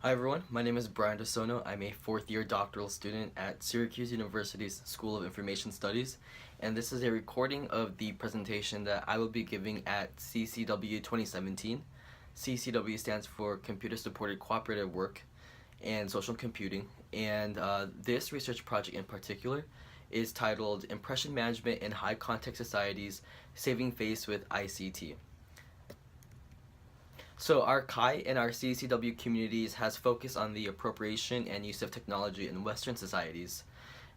Hi everyone, my name is Brian DeSono. I'm a fourth-year doctoral student at Syracuse University's School of Information Studies, and this is a recording of the presentation that I will be giving at CCW 2017. CCW stands for Computer Supported Cooperative Work and Social Computing, and this research project in particular is titled Impression Management in High Context Societies, Saving Face with ICT. So our CHI and our CSCW communities has focused on the appropriation and use of technology in Western societies.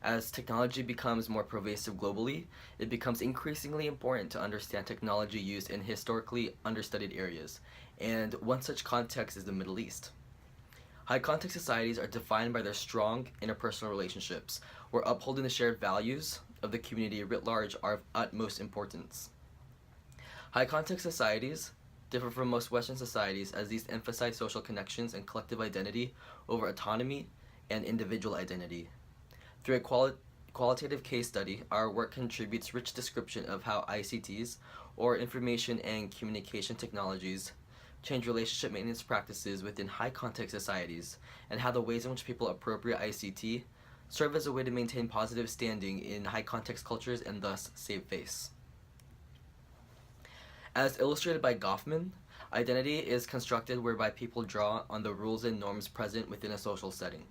As technology becomes more pervasive globally, it becomes increasingly important to understand technology used in historically understudied areas, and one such context is the Middle East. High context societies are defined by their strong interpersonal relationships, where upholding the shared values of the community writ large are of utmost importance. High context societies differ from most Western societies as these emphasize social connections and collective identity over autonomy and individual identity. Through a qualitative case study, our work contributes rich description of how ICTs, or information and communication technologies, change relationship maintenance practices within high context societies, and how the ways in which people appropriate ICT serve as a way to maintain positive standing in high context cultures and thus save face. As illustrated by Goffman, identity is constructed whereby people draw on the rules and norms present within a social setting.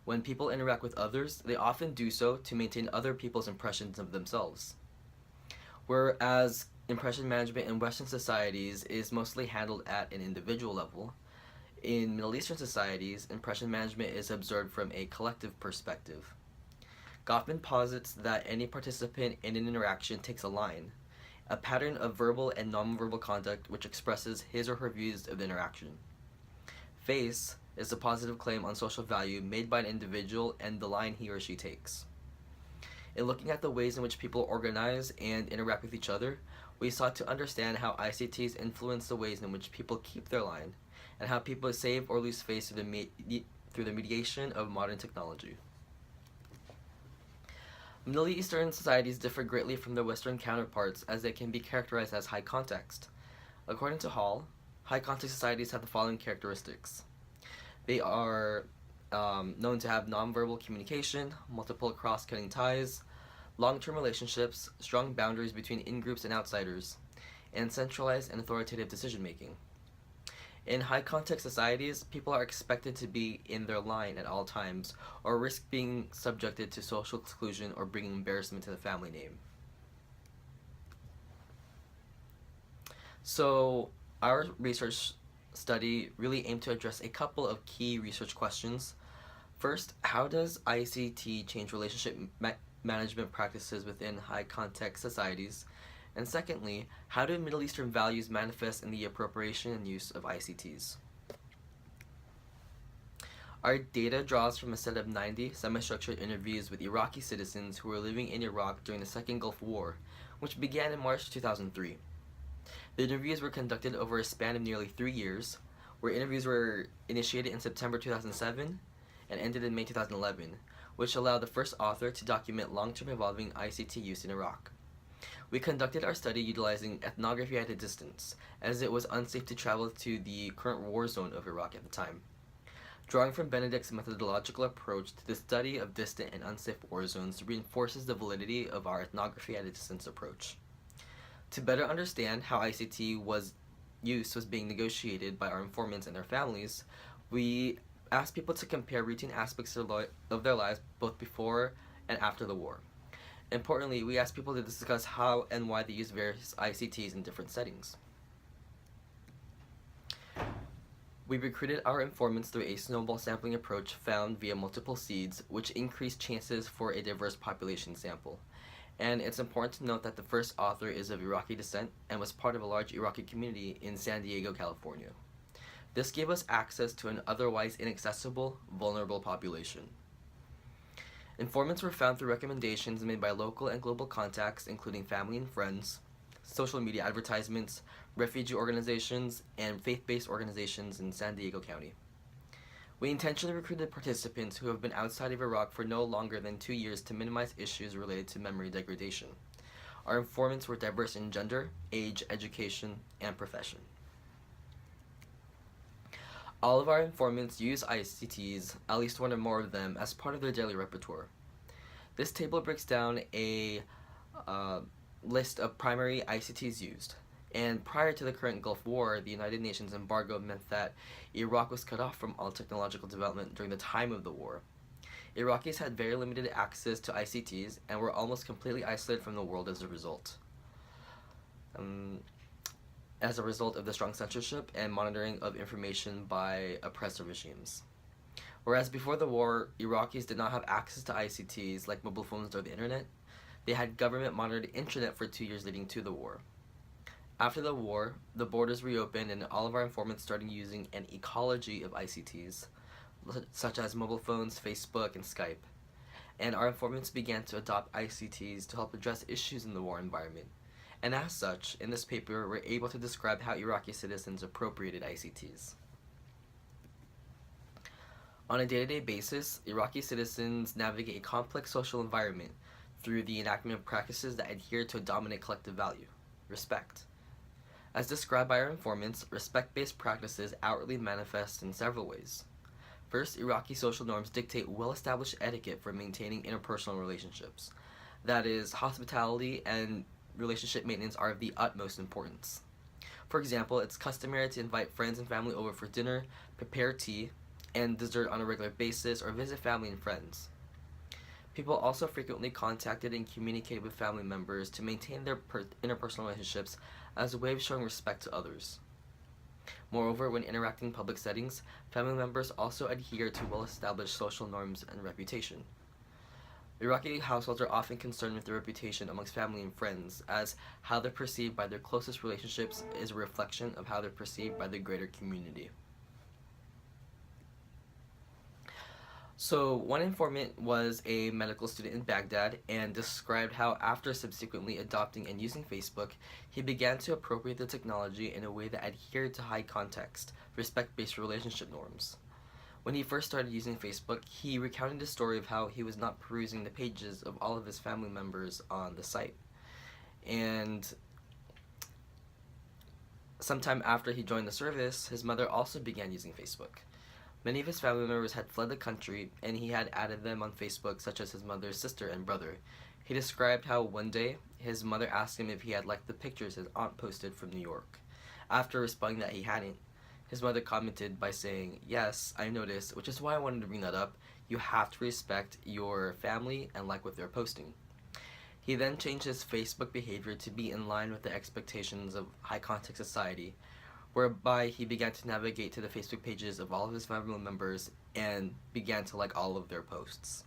When people interact with others, they often do so to maintain other people's impressions of themselves. Whereas impression management in Western societies is mostly handled at an individual level, in Middle Eastern societies, impression management is observed from a collective perspective. Goffman posits that any participant in an interaction takes a line, a pattern of verbal and nonverbal conduct which expresses his or her views of the interaction. Face is a positive claim on social value made by an individual and the line he or she takes. In looking at the ways in which people organize and interact with each other, we sought to understand how ICTs influence the ways in which people keep their line, and how people save or lose face through the mediation of modern technology. Middle Eastern societies differ greatly from their Western counterparts as they can be characterized as high context. According to Hall, high context societies have the following characteristics. They are known to have nonverbal communication, multiple cross-cutting ties, long-term relationships, strong boundaries between in-groups and outsiders, and centralized and authoritative decision-making. In high-context societies, people are expected to be in their line at all times, or risk being subjected to social exclusion or bringing embarrassment to the family name. So, our research study really aimed to address a couple of key research questions. First, how does ICT change relationship management practices within high-context societies? And secondly, how do Middle Eastern values manifest in the appropriation and use of ICTs? Our data draws from a set of 90 semi-structured interviews with Iraqi citizens who were living in Iraq during the Second Gulf War, which began in March 2003. The interviews were conducted over a span of nearly 3 years, where interviews were initiated in September 2007 and ended in May 2011, which allowed the first author to document long-term evolving ICT use in Iraq. We conducted our study utilizing ethnography at a distance, as it was unsafe to travel to the current war zone of Iraq at the time. Drawing from Benedict's methodological approach to the study of distant and unsafe war zones reinforces the validity of our ethnography at a distance approach. To better understand how ICT use was being negotiated by our informants and their families, we asked people to compare routine aspects of their lives both before and after the war. Importantly, we asked people to discuss how and why they use various ICTs in different settings. We recruited our informants through a snowball sampling approach found via multiple seeds, which increased chances for a diverse population sample. And it's important to note that the first author is of Iraqi descent and was part of a large Iraqi community in San Diego, California. This gave us access to an otherwise inaccessible, vulnerable population. Informants were found through recommendations made by local and global contacts, including family and friends, social media advertisements, refugee organizations, and faith-based organizations in San Diego County. We intentionally recruited participants who have been outside of Iraq for no longer than 2 years to minimize issues related to memory degradation. Our informants were diverse in gender, age, education, and profession. All of our informants use ICTs, at least one or more of them, as part of their daily repertoire. This table breaks down a list of primary ICTs used. And prior to the current Gulf War, the United Nations embargo meant that Iraq was cut off from all technological development during the time of the war. Iraqis had very limited access to ICTs and were almost completely isolated from the world as a result. As a result of the strong censorship and monitoring of information by oppressive regimes. Whereas before the war, Iraqis did not have access to ICTs like mobile phones or the internet, they had government-monitored internet for 2 years leading to the war. After the war, the borders reopened and all of our informants started using an ecology of ICTs, such as mobile phones, Facebook, and Skype. And our informants began to adopt ICTs to help address issues in the war environment. And as such, in this paper, we're able to describe how Iraqi citizens appropriated ICTs. On a day-to-day basis, Iraqi citizens navigate a complex social environment through the enactment of practices that adhere to a dominant collective value, respect. As described by our informants, respect-based practices outwardly manifest in several ways. First, Iraqi social norms dictate well-established etiquette for maintaining interpersonal relationships. That is, hospitality and relationship maintenance are of the utmost importance. For example, it's customary to invite friends and family over for dinner, prepare tea and dessert on a regular basis, or visit family and friends. People also frequently contacted and communicated with family members to maintain their interpersonal relationships as a way of showing respect to others. Moreover, when interacting in public settings, family members also adhere to well-established social norms and reputation. Iraqi households are often concerned with their reputation amongst family and friends, as how they're perceived by their closest relationships is a reflection of how they're perceived by the greater community. So, one informant was a medical student in Baghdad and described how after subsequently adopting and using Facebook, he began to appropriate the technology in a way that adhered to high context, respect-based relationship norms. When he first started using Facebook, he recounted the story of how he was not perusing the pages of all of his family members on the site. And sometime after he joined the service, his mother also began using Facebook. Many of his family members had fled the country, and he had added them on Facebook, such as his mother's sister and brother. He described how one day, his mother asked him if he had liked the pictures his aunt posted from New York. After responding that he hadn't, his mother commented by saying, "Yes, I noticed, which is why I wanted to bring that up. You have to respect your family and like what they're posting." He then changed his Facebook behavior to be in line with the expectations of high-context society, whereby he began to navigate to the Facebook pages of all of his family members and began to like all of their posts.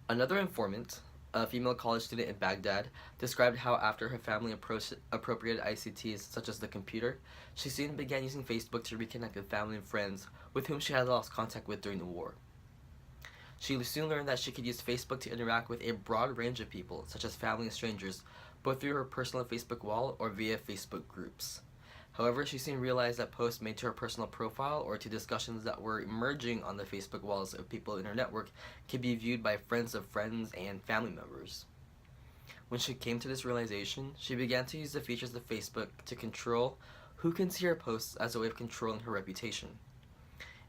Another informant, a female college student in Baghdad, described how after her family appropriated ICTs such as the computer, she soon began using Facebook to reconnect with family and friends with whom she had lost contact with during the war. She soon learned that she could use Facebook to interact with a broad range of people, such as family and strangers, both through her personal Facebook wall or via Facebook groups. However, she soon realized that posts made to her personal profile or to discussions that were emerging on the Facebook walls of people in her network could be viewed by friends of friends and family members. When she came to this realization, she began to use the features of Facebook to control who can see her posts as a way of controlling her reputation.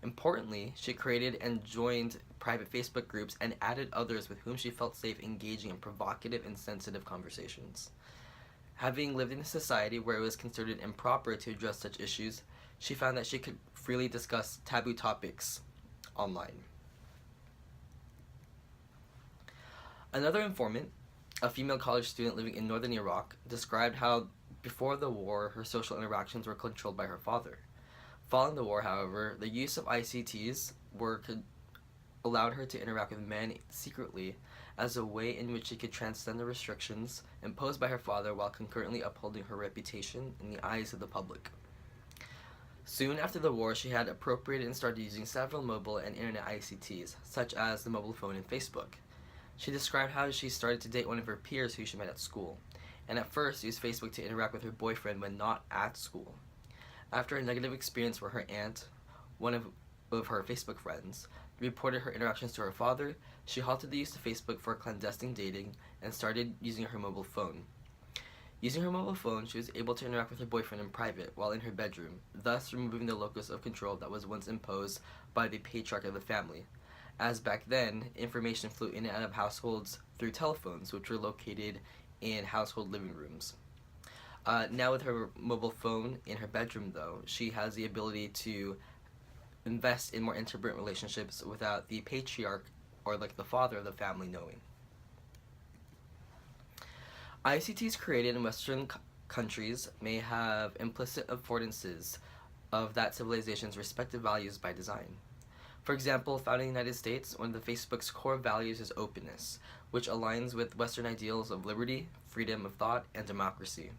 Importantly, she created and joined private Facebook groups and added others with whom she felt safe engaging in provocative and sensitive conversations. Having lived in a society where it was considered improper to address such issues, she found that she could freely discuss taboo topics online. Another informant, a female college student living in northern Iraq, described how before the war her social interactions were controlled by her father. Following the war, however, the use of ICTs allowed her to interact with men secretly as a way in which she could transcend the restrictions imposed by her father while concurrently upholding her reputation in the eyes of the public. Soon after the war, she had appropriated and started using several mobile and internet ICTs, such as the mobile phone and Facebook. She described how she started to date one of her peers who she met at school, and at first used Facebook to interact with her boyfriend when not at school. After a negative experience where her aunt, one of her Facebook friends, reported her interactions to her father, she halted the use of Facebook for clandestine dating and started using her mobile phone. Using her mobile phone, she was able to interact with her boyfriend in private while in her bedroom, thus removing the locus of control that was once imposed by the patriarch of the family. As back then, information flew in and out of households through telephones, which were located in household living rooms. Now with her mobile phone in her bedroom, though, she has the ability to invest in more intimate relationships without the patriarch or like the father of the family knowing. ICTs created in Western countries may have implicit affordances of that civilization's respective values by design. For example, found in the United States, one of the Facebook's core values is openness, which aligns with Western ideals of liberty, freedom of thought, and democracy.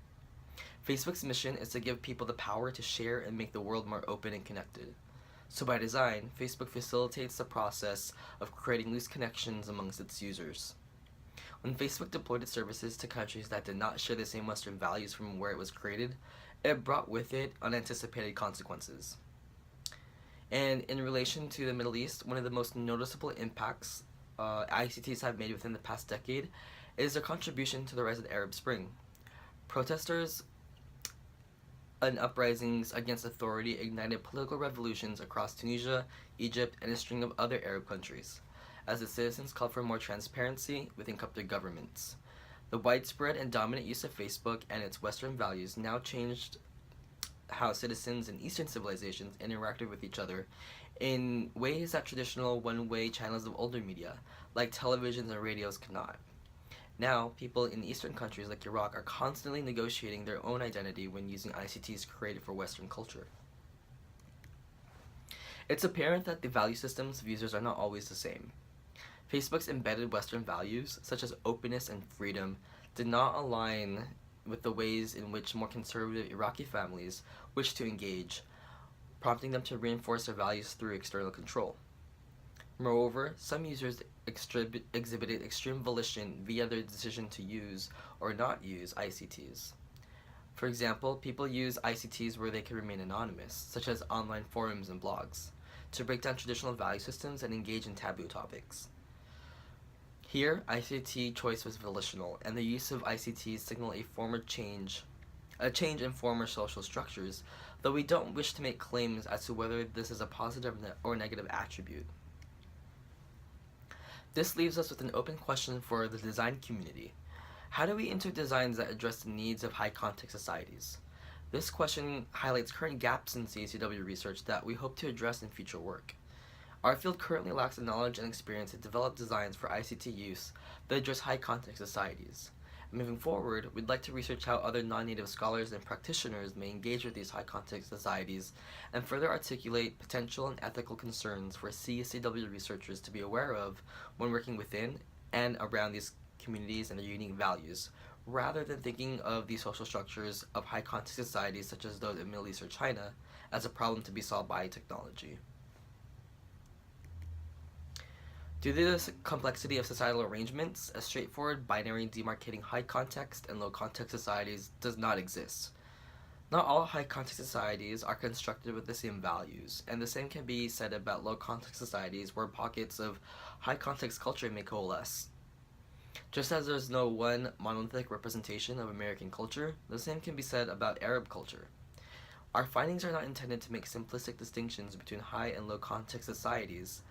Facebook's mission is to give people the power to share and make the world more open and connected. So by design, Facebook facilitates the process of creating loose connections amongst its users. When Facebook deployed its services to countries that did not share the same Western values from where it was created, it brought with it unanticipated consequences. And in relation to the Middle East, one of the most noticeable impacts ICTs have made within the past decade is their contribution to the rise of the Arab Spring. Protesters and uprisings against authority ignited political revolutions across Tunisia, Egypt, and a string of other Arab countries, as the citizens called for more transparency within corrupt governments. The widespread and dominant use of Facebook and its Western values now changed how citizens in Eastern civilizations interacted with each other in ways that traditional one-way channels of older media, like televisions and radios, cannot. Now, people in Eastern countries like Iraq are constantly negotiating their own identity when using ICTs created for Western culture. It's apparent that the value systems of users are not always the same. Facebook's embedded Western values, such as openness and freedom, did not align with the ways in which more conservative Iraqi families wish to engage, prompting them to reinforce their values through external control. Moreover, some users exhibited extreme volition via their decision to use or not use ICTs. For example, people use ICTs where they can remain anonymous, such as online forums and blogs, to break down traditional value systems and engage in taboo topics. Here, ICT choice was volitional, and the use of ICTs signal a change in former social structures, though we don't wish to make claims as to whether this is a positive or negative attribute. This leaves us with an open question for the design community. How do we enter designs that address the needs of high-context societies? This question highlights current gaps in CSCW research that we hope to address in future work. Our field currently lacks the knowledge and experience to develop designs for ICT use that address high-context societies. Moving forward, we'd like to research how other non-native scholars and practitioners may engage with these high-context societies and further articulate potential and ethical concerns for CSCW researchers to be aware of when working within and around these communities and their unique values, rather than thinking of the social structures of high-context societies such as those in Middle East or China as a problem to be solved by technology. Due to the complexity of societal arrangements, a straightforward binary demarcating high-context and low-context societies does not exist. Not all high-context societies are constructed with the same values, and the same can be said about low-context societies where pockets of high-context culture may coalesce. Just as there's no one monolithic representation of American culture, the same can be said about Arab culture. Our findings are not intended to make simplistic distinctions between high and low-context societies.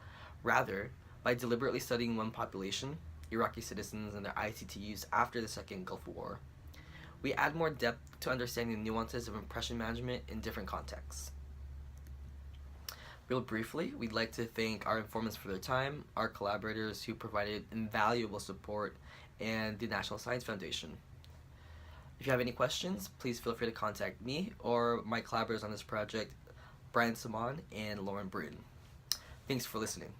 Rather, by deliberately studying one population, Iraqi citizens and their ICT use after the Second Gulf War, we add more depth to understanding the nuances of impression management in different contexts. Real briefly, we'd like to thank our informants for their time, our collaborators who provided invaluable support, and the National Science Foundation. If you have any questions, please feel free to contact me or my collaborators on this project, Brian Simon and Lauren Britton. Thanks for listening.